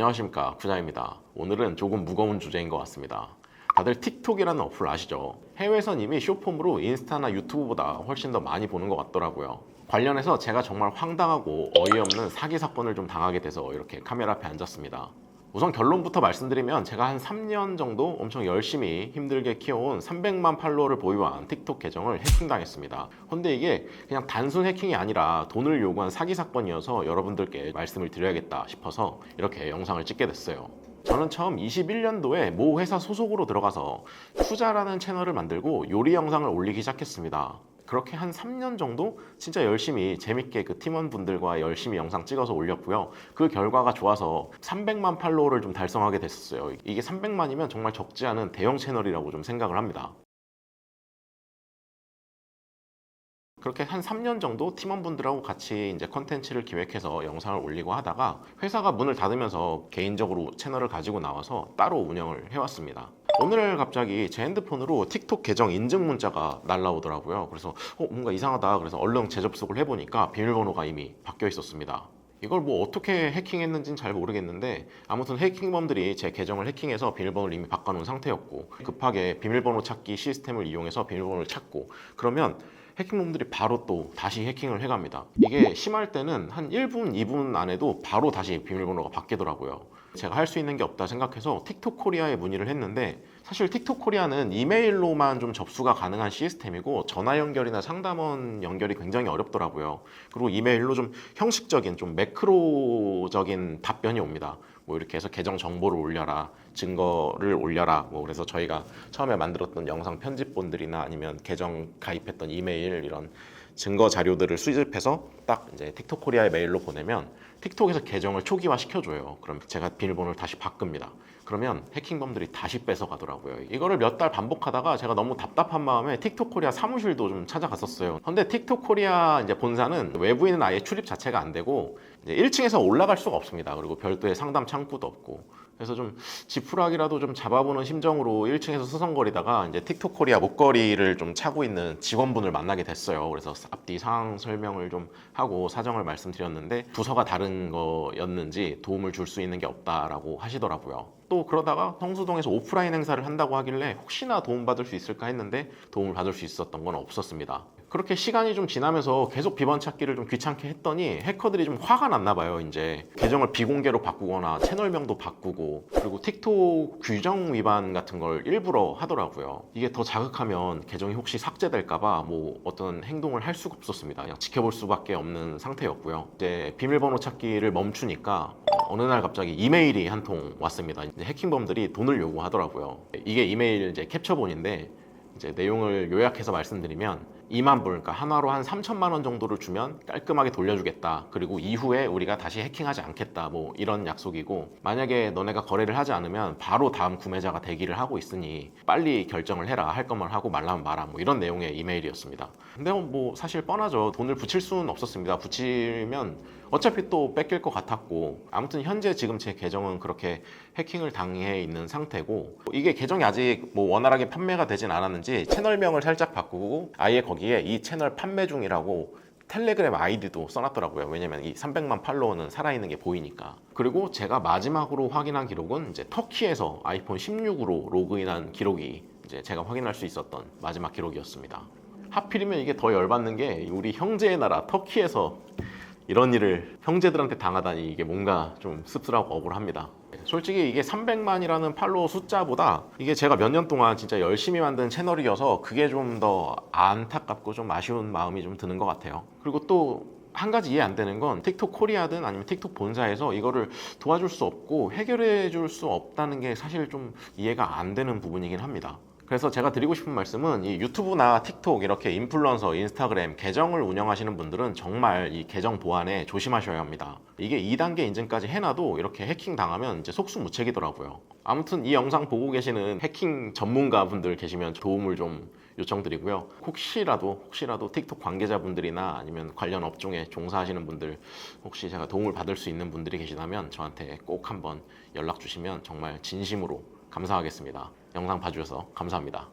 안녕하십니까, 부자입니다. 오늘은 조금 무거운 주제인 것 같습니다. 다들 틱톡이라는 어플 아시죠? 해외에선 이미 숏폼으로 인스타나 유튜브보다 훨씬 더 많이 보는 것 같더라고요. 관련해서 제가 정말 황당하고 어이없는 사기 사건을 좀 당하게 돼서 이렇게 카메라 앞에 앉았습니다. 우선 결론부터 말씀드리면 제가 한 3년 정도 엄청 열심히 힘들게 키워온 300만 팔로워를 보유한 틱톡 계정을 해킹당했습니다. 근데 이게 그냥 단순 해킹이 아니라 돈을 요구한 사기 사건이어서 여러분들께 말씀을 드려야겠다 싶어서 이렇게 영상을 찍게 됐어요. 저는 처음 21년도에 모 회사 소속으로 들어가서 투자라는 채널을 만들고 요리 영상을 올리기 시작했습니다. 그렇게 한 3년 정도 진짜 열심히 재밌게 그 팀원분들과 열심히 영상 찍어서 올렸고요. 그 결과가 좋아서 300만 팔로워를 좀 달성하게 됐었어요. 이게 300만이면 정말 적지 않은 대형 채널이라고 좀 생각을 합니다. 그렇게 한 3년 정도 팀원분들하고 같이 이제 컨텐츠를 기획해서 영상을 올리고 하다가 회사가 문을 닫으면서 개인적으로 채널을 가지고 나와서 따로 운영을 해왔습니다. 오늘 갑자기 제 핸드폰으로 틱톡 계정 인증 문자가 날라오더라고요. 그래서 뭔가 이상하다. 그래서 얼른 재접속을 해보니까 비밀번호가 이미 바뀌어 있었습니다. 이걸 뭐 어떻게 해킹했는지는 잘 모르겠는데 아무튼 해킹범들이 제 계정을 해킹해서 비밀번호를 이미 바꿔놓은 상태였고 급하게 비밀번호 찾기 시스템을 이용해서 비밀번호를 찾고 그러면 해킹범들이 바로 또 다시 해킹을 해갑니다. 이게 심할 때는 한 1분, 2분 안에도 바로 다시 비밀번호가 바뀌더라고요. 제가 할 수 있는 게 없다 생각해서 틱톡 코리아에 문의를 했는데 사실 틱톡 코리아는 이메일로만 좀 접수가 가능한 시스템이고 전화 연결이나 상담원 연결이 굉장히 어렵더라고요. 그리고 이메일로 좀 형식적인 좀 매크로적인 답변이 옵니다. 뭐 이렇게 해서 계정 정보를 올려라, 증거를 올려라. 뭐 그래서 저희가 처음에 만들었던 영상 편집본들이나 아니면 계정 가입했던 이메일 이런 증거 자료들을 수집해서 딱 이제 틱톡 코리아의 메일로 보내면 틱톡에서 계정을 초기화 시켜줘요. 그럼 제가 비밀번호를 다시 바꿉니다. 그러면 해킹범들이 다시 뺏어가더라고요. 이거를 몇 달 반복하다가 제가 너무 답답한 마음에 틱톡 코리아 사무실도 좀 찾아갔었어요. 근데 틱톡 코리아 이제 본사는 외부인은 아예 출입 자체가 안 되고 이제 1층에서 올라갈 수가 없습니다. 그리고 별도의 상담 창구도 없고. 그래서 좀 지푸라기라도 좀 잡아보는 심정으로 1층에서 서성거리다가 이제 틱톡 코리아 목걸이를 좀 차고 있는 직원분을 만나게 됐어요. 그래서 앞뒤 상황 설명을 좀 하고 사정을 말씀드렸는데 부서가 다른 거였는지 도움을 줄 수 있는 게 없다라고 하시더라고요. 또 그러다가 성수동에서 오프라인 행사를 한다고 하길래 혹시나 도움받을 수 있을까 했는데 도움을 받을 수 있었던 건 없었습니다. 그렇게 시간이 좀 지나면서 계속 비번 찾기를 좀 귀찮게 했더니 해커들이 좀 화가 났나 봐요. 이제 계정을 비공개로 바꾸거나 채널명도 바꾸고 그리고 틱톡 규정 위반 같은 걸 일부러 하더라고요. 이게 더 자극하면 계정이 혹시 삭제될까 봐 뭐 어떤 행동을 할 수가 없었습니다. 그냥 지켜볼 수밖에 없는 상태였고요. 이제 비밀번호 찾기를 멈추니까 어느 날 갑자기 이메일이 한 통 왔습니다. 이제 해킹범들이 돈을 요구하더라고요. 이게 이메일 이제 캡처본인데 이제 내용을 요약해서 말씀드리면 2만 불, 그러니까 한화로 한 3천만 원 정도를 주면 깔끔하게 돌려주겠다. 그리고 이후에 우리가 다시 해킹하지 않겠다. 뭐 이런 약속이고 만약에 너네가 거래를 하지 않으면 바로 다음 구매자가 대기를 하고 있으니 빨리 결정을 해라. 할 거면 하고 말라면 말아. 뭐 이런 내용의 이메일이었습니다. 근데 뭐 사실 뻔하죠. 돈을 붙일 수는 없었습니다. 붙이면 어차피 또 뺏길 것 같았고 아무튼 현재 지금 제 계정은 그렇게 해킹을 당해 있는 상태고 이게 계정이 아직 뭐 원활하게 판매가 되진 않았는지 채널명을 살짝 바꾸고 아예 거기에 이 채널 판매 중이라고 텔레그램 아이디도 써놨더라고요. 왜냐면 이 300만 팔로워는 살아있는 게 보이니까. 그리고 제가 마지막으로 확인한 기록은 이제 터키에서 아이폰 16으로 로그인한 기록이 이제 제가 확인할 수 있었던 마지막 기록이었습니다. 하필이면 이게 더 열받는 게 우리 형제의 나라 터키에서 이런 일을 형제들한테 당하다니 이게 뭔가 좀 씁쓸하고 억울합니다. 솔직히 이게 300만이라는 팔로워 숫자보다 이게 제가 몇 년 동안 진짜 열심히 만든 채널이어서 그게 좀 더 안타깝고 좀 아쉬운 마음이 좀 드는 것 같아요. 그리고 또 한 가지 이해 안 되는 건 틱톡 코리아든 아니면 틱톡 본사에서 이거를 도와줄 수 없고 해결해 줄 수 없다는 게 사실 좀 이해가 안 되는 부분이긴 합니다. 그래서 제가 드리고 싶은 말씀은 이 유튜브나 틱톡 이렇게 인플루언서, 인스타그램 계정을 운영하시는 분들은 정말 이 계정 보안에 조심하셔야 합니다. 이게 2단계 인증까지 해놔도 이렇게 해킹 당하면 이제 속수무책이더라고요. 아무튼 이 영상 보고 계시는 해킹 전문가 분들 계시면 도움을 좀 요청드리고요. 혹시라도 틱톡 관계자분들이나 아니면 관련 업종에 종사하시는 분들 혹시 제가 도움을 받을 수 있는 분들이 계시다면 저한테 꼭 한번 연락 주시면 정말 진심으로 감사하겠습니다. 영상 봐주셔서 감사합니다.